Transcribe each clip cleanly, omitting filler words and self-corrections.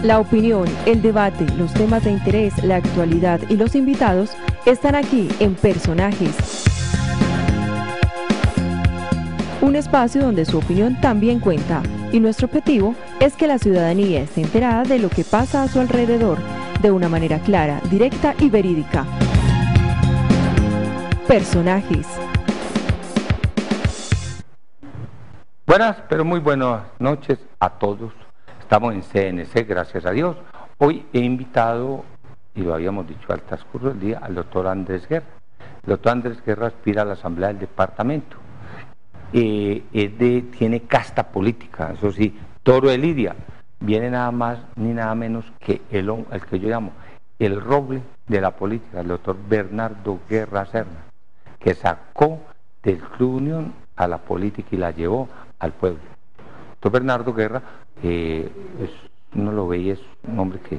La opinión, el debate, los temas de interés, la actualidad y los invitados están aquí en Personajes. Un espacio donde su opinión también cuenta y nuestro objetivo es que la ciudadanía esté enterada de lo que pasa a su alrededor de una manera clara, directa y verídica. Personajes. Buenas, pero muy buenas noches a todos. Estamos en CNC, gracias a Dios. Hoy he invitado, y lo habíamos dicho al transcurso del día, al doctor Andrés Guerra. El doctor Andrés Guerra aspira a la Asamblea del Departamento. Tiene casta política, eso sí, toro de lidia. Viene nada más ni nada menos que el que yo llamo el roble de la política, el doctor Bernardo Guerra Serna, que sacó del Club Unión a la política y la llevó al pueblo. Doctor Bernardo Guerra, uno lo ve y es un hombre que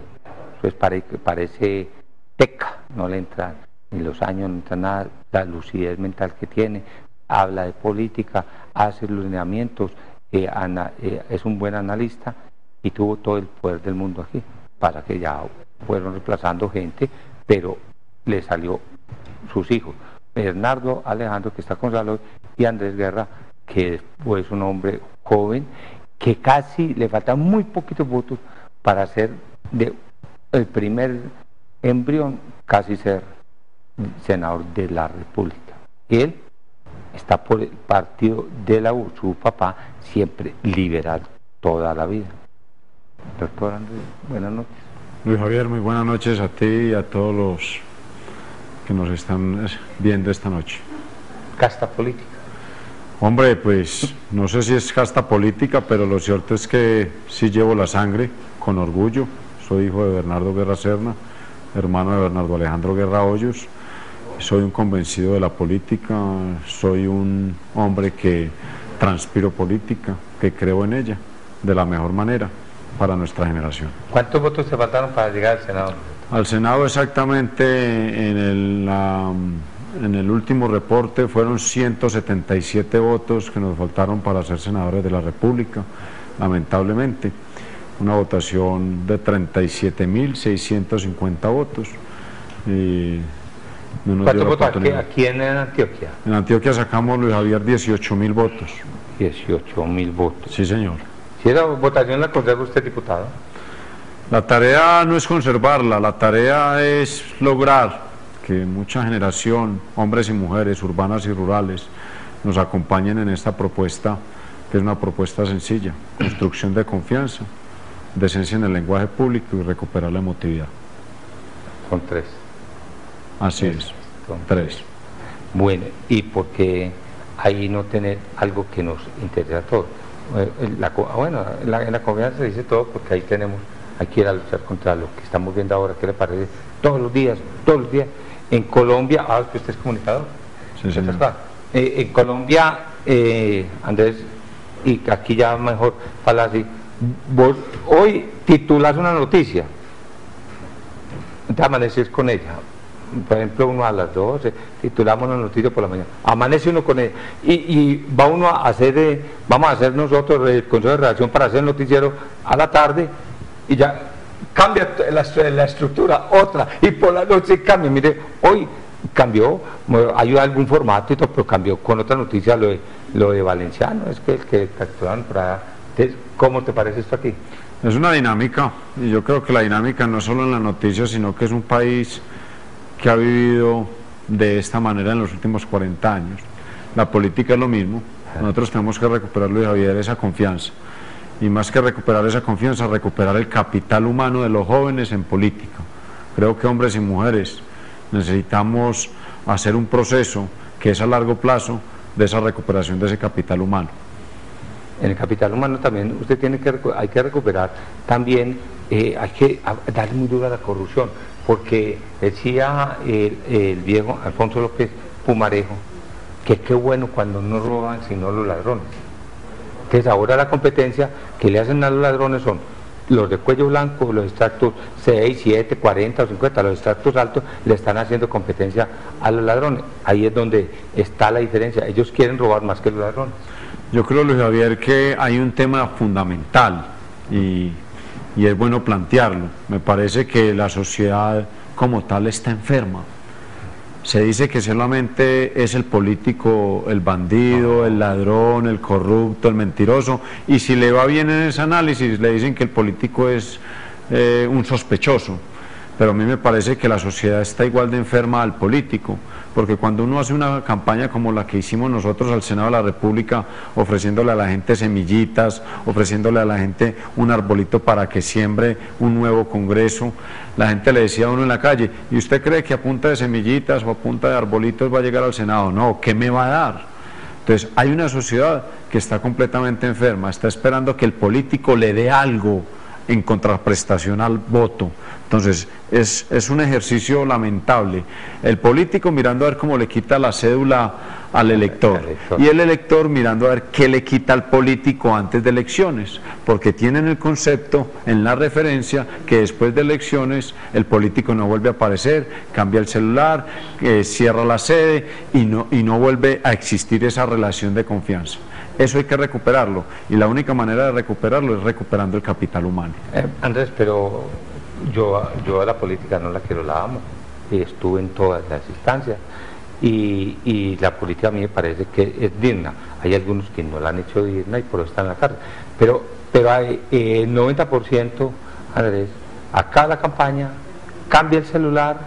pues, parece teca, no le entra ni los años, no entra nada, la lucidez mental que tiene, habla de política, hace los lineamientos, es un buen analista y tuvo todo el poder del mundo aquí. Para que ya fueron reemplazando gente, pero le salió sus hijos, Bernardo Alejandro, que está con salud, y Andrés Guerra, que es pues, un hombre joven, que casi le faltan muy poquitos votos para ser el primer embrión, casi ser senador de la República. Él está por el partido de la U, su papá siempre liberal toda la vida. Doctor Andrés, buenas noches. Luis Javier, muy buenas noches a ti y a todos los que nos están viendo esta noche. Casta política. Hombre, pues no sé si es casta política, pero lo cierto es que sí llevo la sangre con orgullo. Soy hijo de Bernardo Guerra Serna, hermano de Bernardo Alejandro Guerra Hoyos. Soy un convencido de la política, soy un hombre que transpiro política, que creo en ella de la mejor manera para nuestra generación. ¿Cuántos votos te faltaron para llegar al Senado? Al Senado exactamente en el último reporte fueron 177 votos que nos faltaron para ser senadores de la República, lamentablemente. Una votación de 37.650 votos. ¿Cuántos votos aquí en Antioquia? En Antioquia sacamos, Luis Javier, 18.000 votos. 18.000 votos. Sí, señor. Si esa votación la conserva usted, diputado. La tarea no es conservarla, la tarea es lograr que mucha generación, hombres y mujeres, urbanas y rurales, nos acompañen en esta propuesta, que es una propuesta sencilla: construcción de confianza, decencia en el lenguaje público y recuperar la emotividad. Son tres. Así es, Son tres. Bueno, ¿y por qué ahí no tener algo que nos interesa a todos? En la confianza se dice todo, porque ahí hay que ir a luchar contra lo que estamos viendo ahora. ¿Qué le parece? Todos los días. En Colombia, usted es comunicador. Sí, señor. En Colombia, Andrés, y aquí ya mejor para así, vos hoy titulas una noticia, te amaneces con ella. Por ejemplo, uno a las 12, titulamos una noticia por la mañana, amanece uno con ella, y va uno a hacer, vamos a hacer nosotros el consejo de redacción para hacer el noticiero a la tarde, y ya cambia la estructura, otra, y por la noche cambia. Mire, hoy cambió, hay algún formato y todo, pero cambió con otra noticia lo de Valenciano, es que el que capturaron para... ¿Cómo te parece esto aquí? Es una dinámica, y yo creo que la dinámica no solo en la noticia, sino que es un país que ha vivido de esta manera en los últimos 40 años. La política es lo mismo. Nosotros tenemos que recuperar, Luis Javier, esa confianza, y más que recuperar esa confianza, recuperar el capital humano de los jóvenes en política. Creo que hombres y mujeres necesitamos hacer un proceso que es a largo plazo de esa recuperación de ese capital humano. En el capital humano también hay que recuperar también, hay que darle muy duro a la corrupción, porque decía el viejo Alfonso López Pumarejo, que qué bueno cuando no roban sino los ladrones. Entonces ahora la competencia que le hacen a los ladrones son los de cuello blanco, los extractos 6, 7, 40 o 50, los extractos altos le están haciendo competencia a los ladrones. Ahí es donde está la diferencia, ellos quieren robar más que los ladrones. Yo creo, Luis Javier, que hay un tema fundamental, y y es bueno plantearlo. Me parece que la sociedad como tal está enferma. Se dice que solamente es el político, el bandido, el ladrón, el corrupto, el mentiroso, y si le va bien en ese análisis le dicen que el político es un sospechoso. Pero a mí me parece que la sociedad está igual de enferma al político, porque cuando uno hace una campaña como la que hicimos nosotros al Senado de la República, ofreciéndole a la gente semillitas, ofreciéndole a la gente un arbolito para que siembre un nuevo Congreso, la gente le decía a uno en la calle, ¿y usted cree que a punta de semillitas o a punta de arbolitos va a llegar al Senado? No, ¿qué me va a dar? Entonces hay una sociedad que está completamente enferma, está esperando que el político le dé algo en contraprestación al voto. Entonces es un ejercicio lamentable, el político mirando a ver cómo le quita la cédula al elector y el elector mirando a ver qué le quita al político antes de elecciones, porque tienen el concepto en la referencia que después de elecciones el político no vuelve a aparecer, cambia el celular, cierra la sede y no vuelve a existir esa relación de confianza. Eso hay que recuperarlo, y la única manera de recuperarlo es recuperando el capital humano. Andrés, pero yo a la política no la quiero, la amo, y estuve en todas las instancias, y la política a mí me parece que es digna. Hay algunos que no la han hecho digna y por eso están en la cárcel, pero hay el 90%, Andrés, acaba la campaña, cambia el celular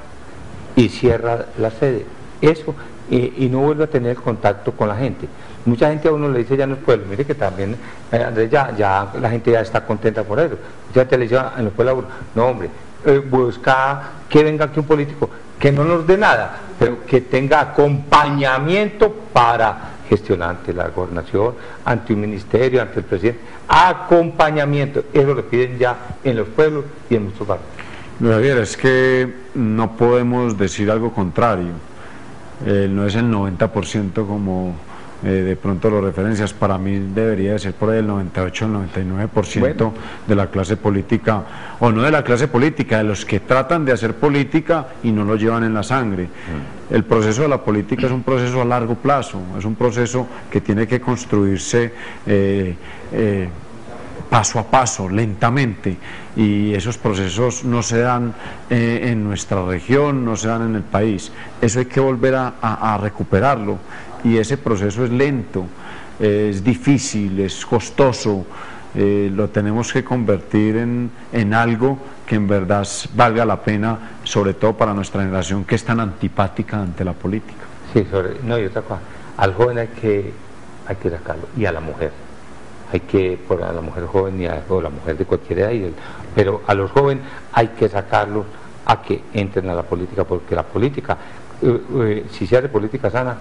y cierra la sede, eso, y no vuelve a tener contacto con la gente. Mucha gente a uno le dice ya en los pueblos, mire que también, Andrés, ya la gente ya está contenta por eso. Mucha gente le dice en los pueblos, no hombre, busca que venga aquí un político, que no nos dé nada, pero que tenga acompañamiento para gestionar ante la gobernación, ante un ministerio, ante el presidente, acompañamiento, eso lo piden ya en los pueblos y en nuestros barrios. Javier, es que no podemos decir algo contrario, no es el 90% como de pronto lo referencias, para mí debería de ser por ahí el 98, el 99% bueno, de la clase política, o no de la clase política, de los que tratan de hacer política y no lo llevan en la sangre. El proceso de la política es un proceso a largo plazo, es un proceso que tiene que construirse paso a paso, lentamente, y esos procesos no se dan en nuestra región, no se dan en el país. Eso hay que volver a recuperarlo, y ese proceso es lento, es difícil, es costoso, lo tenemos que convertir en algo que en verdad valga la pena, sobre todo para nuestra generación que es tan antipática ante la política. Sí, no, y otra cosa, al joven hay que sacarlo, y a la mujer. Hay que, por a la mujer joven o la mujer de cualquier edad, pero a los jóvenes hay que sacarlos a que entren a la política, porque la política, si se hace política sana,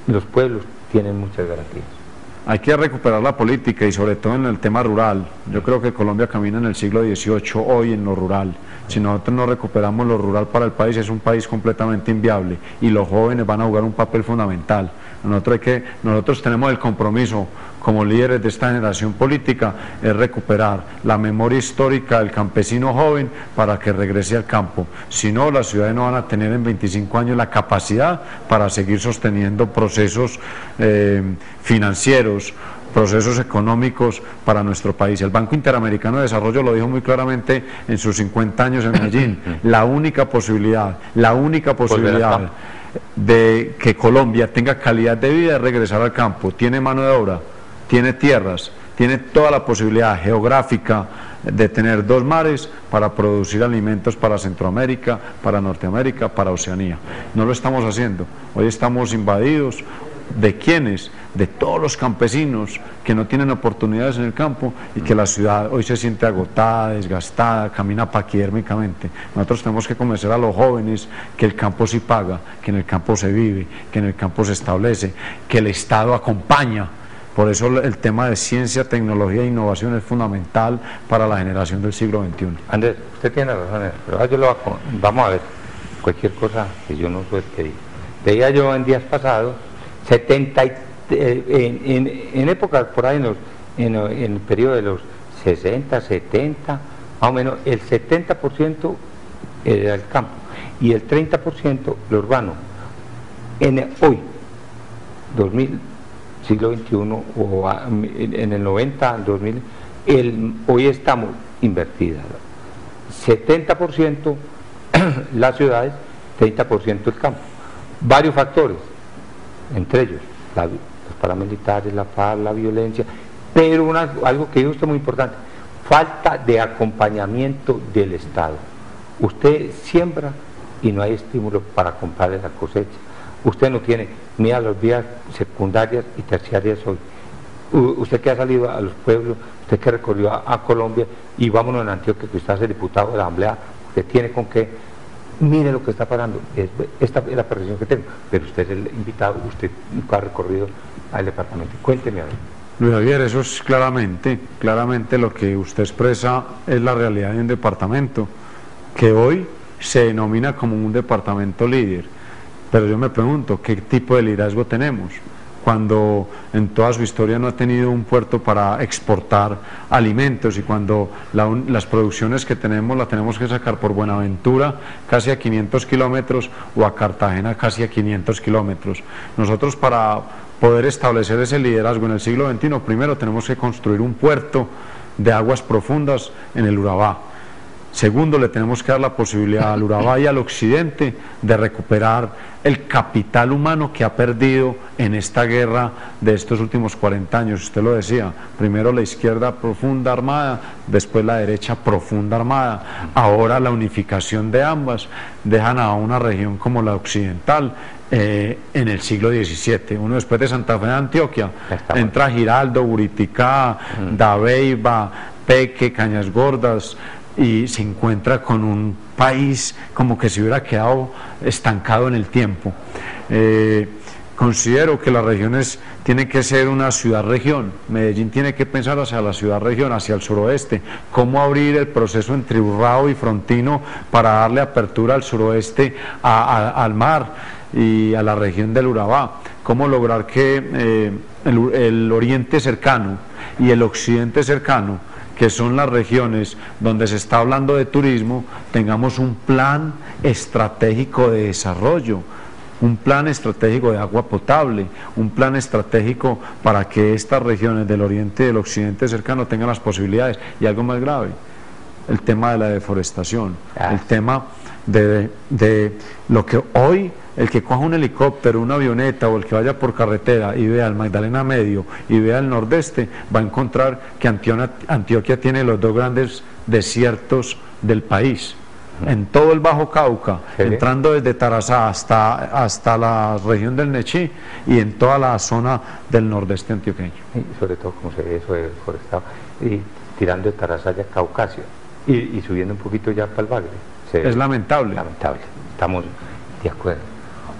los pueblos tienen muchas garantías. Hay que recuperar la política y sobre todo en el tema rural. Yo creo que Colombia camina en el siglo XVIII hoy en lo rural. Si nosotros no recuperamos lo rural para el país, es un país completamente inviable y los jóvenes van a jugar un papel fundamental. Nosotros tenemos el compromiso como líderes de esta generación política, es recuperar la memoria histórica del campesino joven para que regrese al campo. Si no, las ciudades no van a tener en 25 años la capacidad para seguir sosteniendo procesos financieros, procesos económicos para nuestro país. El Banco Interamericano de Desarrollo lo dijo muy claramente en sus 50 años en Medellín, la única posibilidad de que Colombia tenga calidad de vida es regresar al campo. Tiene mano de obra, tiene tierras, tiene toda la posibilidad geográfica de tener 2 mares para producir alimentos para Centroamérica, para Norteamérica, para Oceanía. No lo estamos haciendo. Hoy estamos invadidos. ¿De quiénes? De todos los campesinos que no tienen oportunidades en el campo y que la ciudad hoy se siente agotada, desgastada, camina paquidérmicamente. Nosotros tenemos que convencer a los jóvenes que el campo sí paga, que en el campo se vive, que en el campo se establece, que el Estado acompaña. Por eso el tema de ciencia, tecnología e innovación es fundamental para la generación del siglo XXI. Andrés, usted tiene razón, pero vamos a ver, cualquier cosa que yo no soy el que diga. Veía yo en días pasados, en épocas por ahí, en el periodo de los 60, 70, más o menos, el 70% era el campo y el 30% lo urbano. Hoy, 2000, siglo XXI, o en el 90, 2000, Hoy estamos invertidas, 70% las ciudades, 30% el campo. Varios factores, entre ellos los paramilitares, la paz, la violencia, pero algo que dijo usted muy importante, falta de acompañamiento del Estado. Usted siembra y no hay estímulo para comprarle la cosecha. Usted no tiene, mira las vías secundarias y terciarias hoy. Usted que ha salido a los pueblos, usted que recorrió a Colombia, y vámonos en Antioquia, que usted es el diputado de la Asamblea, usted tiene con qué, mire lo que está pasando, esta es la percepción que tengo, pero usted es el invitado, usted nunca ha recorrido al departamento. Cuénteme a ver. Luis Javier, eso es claramente lo que usted expresa es la realidad de un departamento que hoy se denomina como un departamento líder, pero yo me pregunto, ¿qué tipo de liderazgo tenemos? Cuando en toda su historia no ha tenido un puerto para exportar alimentos y cuando las producciones que tenemos las tenemos que sacar por Buenaventura casi a 500 kilómetros o a Cartagena casi a 500 kilómetros. Nosotros para poder establecer ese liderazgo en el siglo XXI, primero tenemos que construir un puerto de aguas profundas en el Urabá. Segundo, le tenemos que dar la posibilidad al Urabá y al occidente de recuperar el capital humano que ha perdido en esta guerra de estos últimos 40 años. Usted lo decía, primero la izquierda profunda armada, después la derecha profunda armada. Ahora la unificación de ambas dejan a una región como la occidental en el siglo XVII. Uno después de Santa Fe de Antioquia, entra Giraldo, Buriticá, Dabeiba, Peque, Cañas Gordas, y se encuentra con un país como que se hubiera quedado estancado en el tiempo. Considero que las regiones tienen que ser una ciudad-región. Medellín tiene que pensar hacia la ciudad-región, hacia el suroeste, cómo abrir el proceso entre Urrao y Frontino para darle apertura al suroeste, al mar y a la región del Urabá, cómo lograr que el oriente cercano y el occidente cercano, que son las regiones donde se está hablando de turismo, tengamos un plan estratégico de desarrollo, un plan estratégico de agua potable, un plan estratégico para que estas regiones del oriente y del occidente cercano tengan las posibilidades. Y algo más grave, el tema de la deforestación, el tema de lo que hoy el que coja un helicóptero, una avioneta o el que vaya por carretera y vea el Magdalena Medio y vea el nordeste, va a encontrar que Antioquia tiene los dos grandes desiertos del país. En todo el Bajo Cauca, entrando desde Tarazá hasta la región del Nechí y en toda la zona del nordeste antioqueño. Y sobre todo como se ve eso de deforestado, y tirando de Tarazá ya a Caucasia y subiendo un poquito ya para el Bagre. Es lamentable. Lamentable, estamos de acuerdo.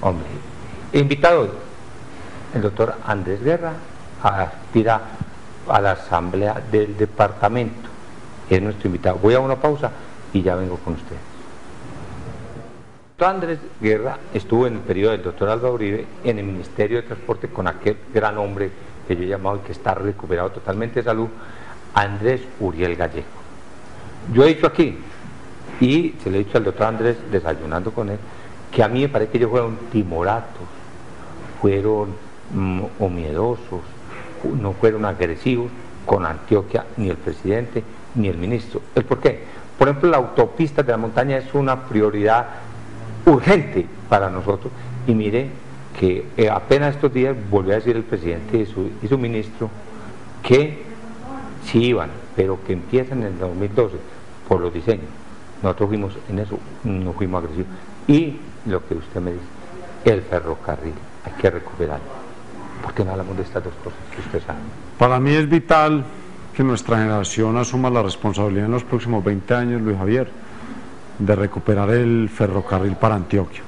Hombre, invitado hoy, el doctor Andrés Guerra aspira a la asamblea del departamento, es nuestro invitado. Voy a una pausa y ya vengo con ustedes. El doctor Andrés Guerra estuvo en el periodo del doctor Álvaro Uribe en el Ministerio de Transporte con aquel gran hombre que yo he llamado y que está recuperado totalmente de salud, Andrés Uriel Gallego. Yo he dicho aquí, y se le he dicho al doctor Andrés desayunando con él, que a mí me parece que ellos fueron timoratos, fueron o miedosos, no fueron agresivos con Antioquia, ni el presidente, ni el ministro. ¿El por qué? Por ejemplo, la autopista de la montaña es una prioridad urgente para nosotros, y mire que apenas estos días volvió a decir el presidente y su ministro que sí iban, pero que empiezan en el 2012 por los diseños. Nosotros fuimos en eso, no fuimos agresivos. Y lo que usted me dice, el ferrocarril, hay que recuperarlo. ¿Por qué no hablamos de estas dos cosas que usted sabe? Para mí es vital que nuestra generación asuma la responsabilidad en los próximos 20 años, Luis Javier, de recuperar el ferrocarril para Antioquia.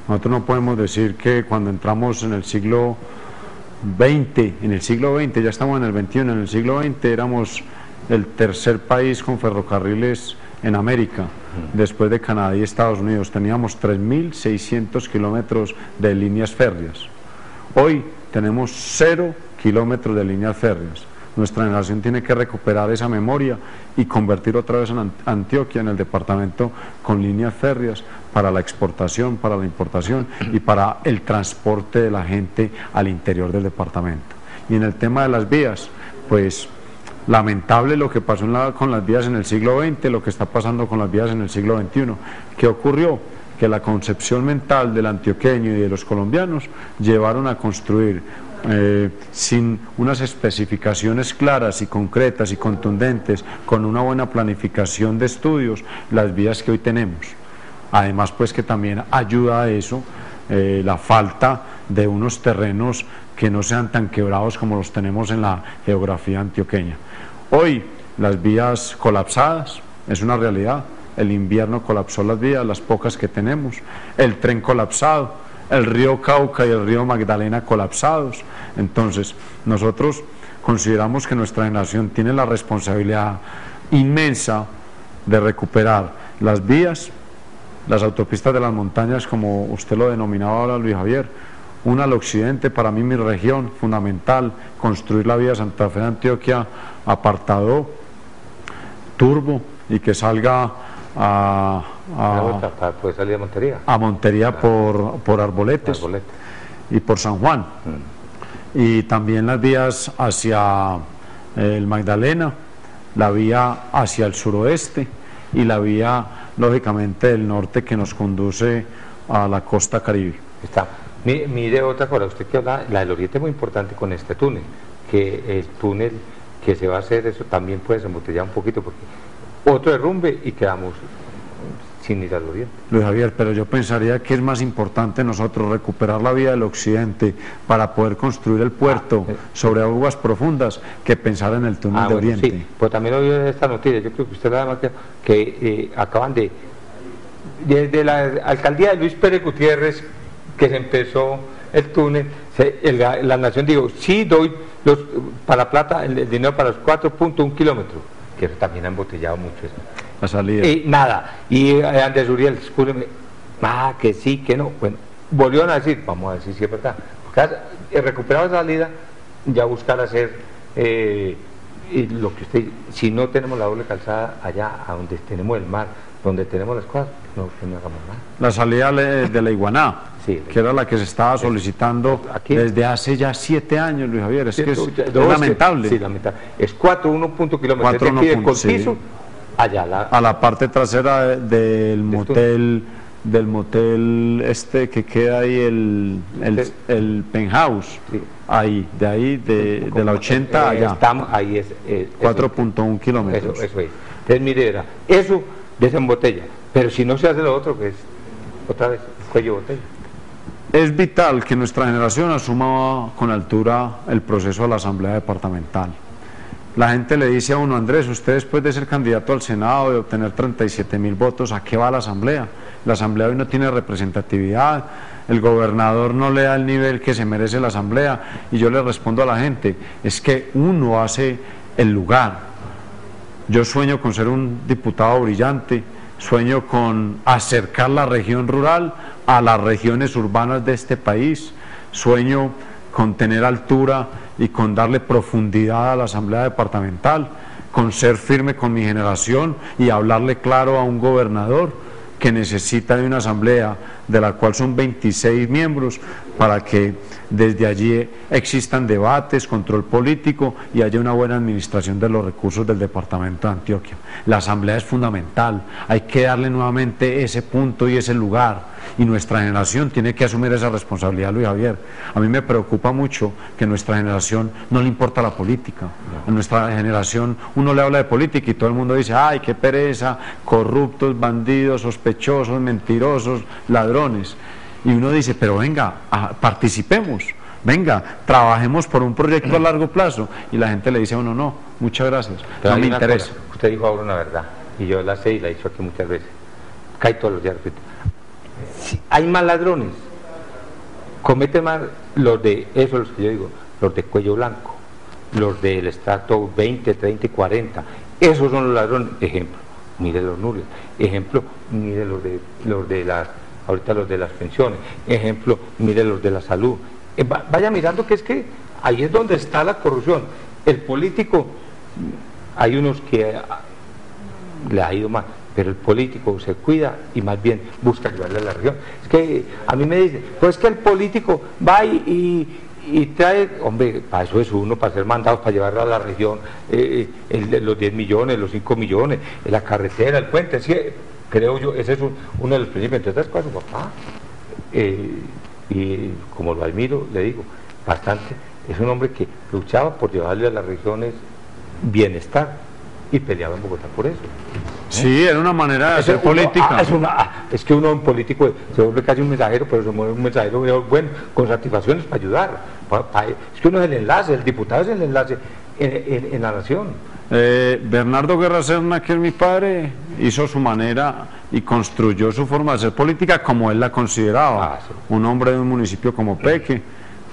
Nosotros no podemos decir que cuando entramos en el siglo XX, ya estamos en el XXI, en el siglo XX éramos el tercer país con ferrocarriles en América, después de Canadá y Estados Unidos. Teníamos 3.600 kilómetros de líneas férreas. Hoy tenemos 0 kilómetros de líneas férreas. Nuestra generación tiene que recuperar esa memoria y convertir otra vez en Antioquia en el departamento con líneas férreas para la exportación, para la importación y para el transporte de la gente al interior del departamento. Y en el tema de las vías, pues Lamentable lo que pasó con las vías en el siglo XX, lo que está pasando con las vías en el siglo XXI. ¿Qué ocurrió? Que la concepción mental del antioqueño y de los colombianos llevaron a construir sin unas especificaciones claras y concretas y contundentes, con una buena planificación de estudios, las vías que hoy tenemos. Además, pues que también ayuda a eso la falta de unos terrenos que no sean tan quebrados como los tenemos en la geografía antioqueña. Hoy las vías colapsadas, es una realidad. El invierno colapsó las vías, las pocas que tenemos, el tren colapsado, el río Cauca y el río Magdalena colapsados. Entonces, nosotros consideramos que nuestra generación tiene la responsabilidad inmensa de recuperar las vías, las autopistas de las montañas, como usted lo denominaba ahora, Luis Javier, una al occidente, para mí mi región, fundamental, construir la vía Santa Fe de Antioquia, apartado, turbo, y que salga puede salir a Montería. A Montería por Arboletes y por San Juan. Y también las vías hacia el Magdalena, la vía hacia el suroeste y la vía, lógicamente, del norte que nos conduce a la costa caribe. Está. Mire otra cosa, usted que habla, la del oriente es muy importante con este túnel, que el túnel que se va a hacer, eso también puede desembotellar un poquito, porque otro derrumbe y quedamos sin ir al oriente. Luis Javier, pero yo pensaría que es más importante nosotros recuperar la vía del occidente para poder construir el puerto sobre aguas profundas que pensar en el túnel de oriente. Sí, pues también oí esta noticia, yo creo que usted la ha marcado, que acaban desde la alcaldía de Luis Pérez Gutiérrez, que se empezó el túnel, la nación dijo, sí doy para plata el dinero para los 4.1 kilómetros, que también ha embotellado mucho eso. La salida. Y nada, y Andrés Uriel, escúcheme, que sí, que no. Bueno, volvieron a decir, vamos a decir si es verdad. Recuperar la salida, ya buscar hacer lo que usted, si no tenemos la doble calzada allá, a donde tenemos el mar, donde tenemos las cosas, no hagamos nada. La salida de la Iguaná, sí, que era la que se estaba solicitando aquí desde hace ya 7 años, Luis Javier, es que es lamentable. Sí, lamentable. Es 4.1 kilómetros, es de con piso, allá a la parte trasera del motel este que queda ahí, el penthouse, sí. de la 80 allá. Estamos, ahí es 4.1 kilómetros. Eso es. Entonces, mire, eso desembotella, pero si no se hace lo otro, que es otra vez cuello de botella. Es vital que nuestra generación asuma con altura el proceso de la Asamblea Departamental. La gente le dice a uno, Andrés, usted después de ser candidato al Senado, de obtener 37.000 votos, ¿a qué va la Asamblea? La Asamblea hoy no tiene representatividad, el gobernador no le da el nivel que se merece la Asamblea, y yo le respondo a la gente, es que uno hace el lugar. Yo sueño con ser un diputado brillante, sueño con acercar la región rural a las regiones urbanas de este país, sueño con tener altura y con darle profundidad a la Asamblea Departamental, con ser firme con mi generación y hablarle claro a un gobernador que necesita de una asamblea de la cual son 26 miembros para que desde allí existan debates, control político y haya una buena administración de los recursos del departamento de Antioquia. La asamblea es fundamental, hay que darle nuevamente ese punto y ese lugar, y nuestra generación tiene que asumir esa responsabilidad, Luis Javier. A mí me preocupa mucho que a nuestra generación no le importa la política. A nuestra generación uno le habla de política y todo el mundo dice, ay, qué pereza, corruptos, bandidos, sospechosos, mentirosos, ladrones. Y uno dice, pero venga, participemos, venga, trabajemos por un proyecto a largo plazo. Y la gente le dice a uno, no, muchas gracias, pero no me interesa. Usted dijo ahora una verdad, y yo la sé y la he dicho aquí muchas veces, cae todos los días, repito. Si hay más ladrones, cometen más los de, eso es lo que yo digo, los de cuello blanco, los del estrato 20, 30 y 40, esos son los ladrones. Ejemplo, mire los Nurias, ejemplo, mire los de las, ahorita los de las pensiones, ejemplo, mire los de la salud. Vaya mirando que es que ahí es donde está la corrupción. El político, hay unos que le ha ido mal, pero el político se cuida y más bien busca ayudarle a la región. Es que a mí me dicen, pues que el político va y y trae, hombre, para eso es uno, para ser mandados, para llevar a la región los 10 millones, los 5 millones, la carretera, el puente, sí, creo yo, ese es uno de los principios. Entre otras cosas, papá, y como lo admiro, le digo, bastante, es un hombre que luchaba por llevarle a las regiones bienestar y peleaba en Bogotá por eso. Sí, era una manera de hacer política. Es que uno en político se vuelve casi un mensajero, pero se vuelve un mensajero bueno, con satisfacciones para ayudar. Es que uno es el enlace, el diputado es el enlace en la nación. Bernardo Guerra Serna, que es mi padre, hizo su manera y construyó su forma de hacer política como él la consideraba. Sí. Un hombre de un municipio como Peque,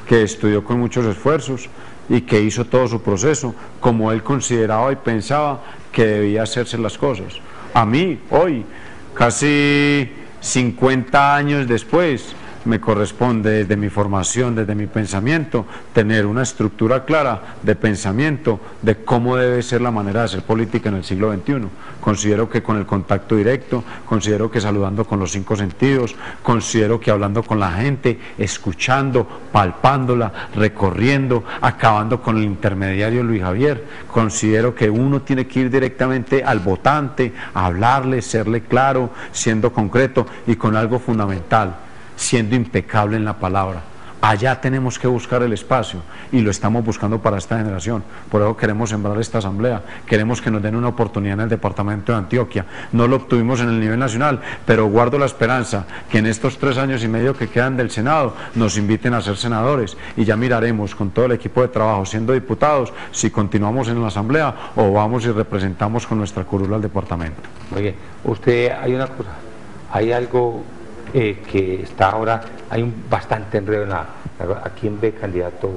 que estudió con muchos esfuerzos y que hizo todo su proceso como él consideraba y pensaba que debía hacerse las cosas. A mí, hoy, casi 50 años después, me corresponde desde mi formación, desde mi pensamiento, tener una estructura clara de pensamiento de cómo debe ser la manera de hacer política en el siglo XXI. Considero que con el contacto directo, considero que saludando con los 5 sentidos, considero que hablando con la gente, escuchando, palpándola, recorriendo, acabando con el intermediario Luis Javier. Considero que uno tiene que ir directamente al votante, a hablarle, serle claro, siendo concreto y con algo fundamental, siendo impecable en la palabra. Allá tenemos que buscar el espacio y lo estamos buscando para esta generación. Por eso queremos sembrar esta asamblea, queremos que nos den una oportunidad en el departamento de Antioquia. No lo obtuvimos en el nivel nacional, pero guardo la esperanza que en estos 3 años y medio que quedan del Senado nos inviten a ser senadores y ya miraremos con todo el equipo de trabajo siendo diputados si continuamos en la asamblea o vamos y representamos con nuestra curula al departamento. Muy bien, usted, hay una cosa, hay algo que está ahora, hay bastante enredo en ¿a quién ve candidato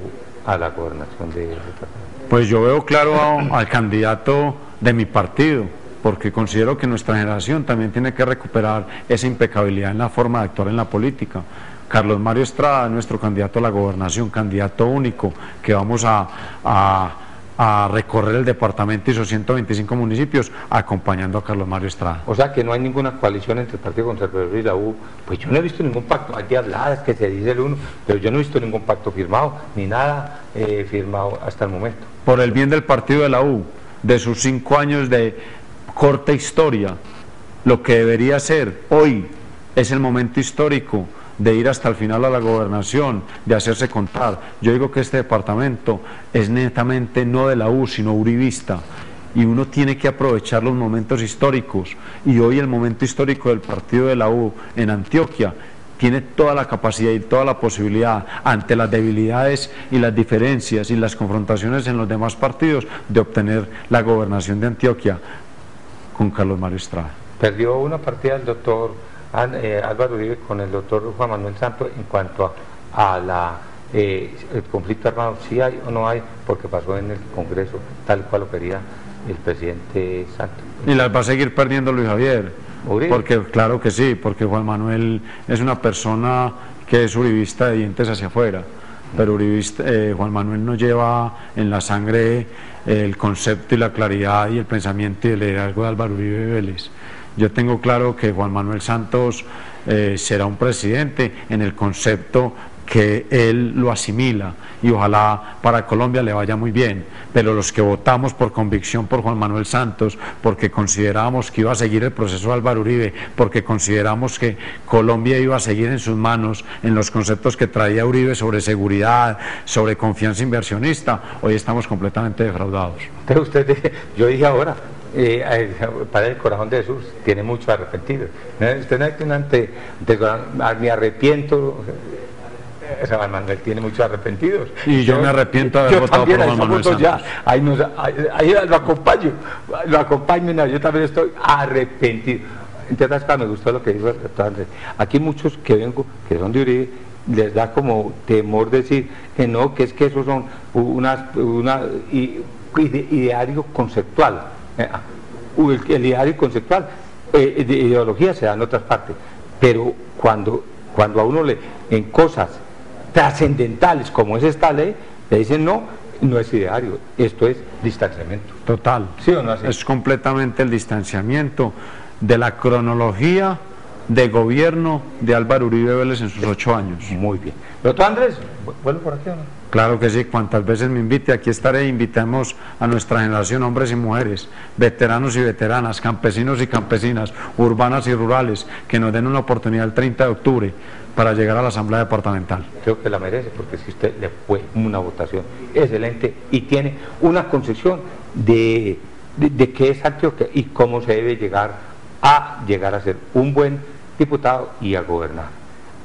a la gobernación de departamento? Pues yo veo claro al candidato de mi partido, porque considero que nuestra generación también tiene que recuperar esa impecabilidad en la forma de actuar en la política. Carlos Mario Estrada, nuestro candidato a la gobernación, candidato único, que vamos a recorrer el departamento y sus 125 municipios acompañando a Carlos Mario Estrada. O sea que no hay ninguna coalición entre el Partido Conservador y la U. Pues yo no he visto ningún pacto, hay de habladas que se dice el uno, pero yo no he visto ningún pacto firmado, ni nada firmado hasta el momento. Por el bien del partido de la U, de sus 5 años de corta historia, lo que debería ser hoy es el momento histórico de ir hasta el final a la gobernación, de hacerse contar. Yo digo que este departamento es netamente no de la U, sino uribista, y uno tiene que aprovechar los momentos históricos, y hoy el momento histórico del partido de la U en Antioquia tiene toda la capacidad y toda la posibilidad, ante las debilidades y las diferencias y las confrontaciones en los demás partidos, de obtener la gobernación de Antioquia con Carlos Mario Estrada. Perdió una partida el doctor Álvaro Uribe con el doctor Juan Manuel Santos en cuanto a el conflicto armado, si hay o no hay, porque pasó en el Congreso tal cual lo quería el presidente Santos. Y las va a seguir perdiendo Luis Javier, Uribe. Porque claro que sí, porque Juan Manuel es una persona que es uribista de dientes hacia afuera, pero Juan Manuel no lleva en la sangre el concepto y la claridad y el pensamiento y el liderazgo de Álvaro Uribe Vélez. Yo tengo claro que Juan Manuel Santos será un presidente en el concepto que él lo asimila, y ojalá para Colombia le vaya muy bien, pero los que votamos por convicción por Juan Manuel Santos, porque considerábamos que iba a seguir el proceso de Álvaro Uribe, porque consideramos que Colombia iba a seguir en sus manos en los conceptos que traía Uribe sobre seguridad, sobre confianza inversionista, hoy estamos completamente defraudados. Entonces yo dije ahora, para el corazón de Jesús tiene mucho arrepentido. Usted no es me arrepiento. Juan Manuel tiene muchos arrepentidos. Y yo me arrepento de haber votado por Juan Manuel Santos. Ahí lo acompaño, yo también estoy arrepentido. Entonces, me gustó lo que dijo el doctor Andrés. Aquí muchos que vengo, que son de Uribe, les da como temor decir que no, que es que esos son ideario conceptual. El ideario conceptual de ideología se da en otras partes, pero cuando a uno en cosas trascendentales como es esta ley, le dicen no es ideario, esto es distanciamiento. Total. ¿Sí o no así? Es completamente el distanciamiento de la cronología de gobierno de Álvaro Uribe Vélez en sus 8 años. Muy bien. Doctor Andrés, ¿vuelvo por aquí o no? Claro que sí, cuantas veces me invite, aquí estaré. Invitemos a nuestra generación, hombres y mujeres, veteranos y veteranas, campesinos y campesinas, urbanas y rurales, que nos den una oportunidad el 30 de octubre para llegar a la Asamblea Departamental. Creo que la merece, porque si usted le fue una votación excelente y tiene una concepción de qué es Antioquia y cómo se debe llegar a ser un buen diputado y a gobernar.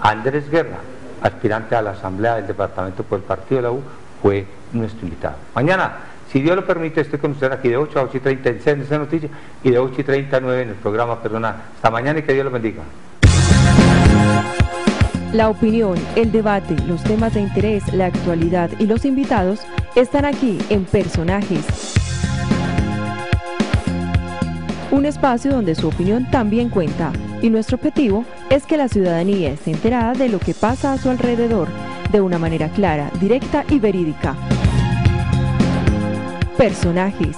Andrés Guerra, aspirante a la Asamblea del Departamento por el Partido de la U, fue nuestro invitado. Mañana, si Dios lo permite, estoy con usted aquí de 8 a 8:30 en CNC Noticias y de 8:30 a 9 en el programa personal. Hasta mañana y que Dios lo bendiga. La opinión, el debate, los temas de interés, la actualidad y los invitados están aquí en Personajes. Un espacio donde su opinión también cuenta, y nuestro objetivo es que la ciudadanía esté enterada de lo que pasa a su alrededor, de una manera clara, directa y verídica. Personajes.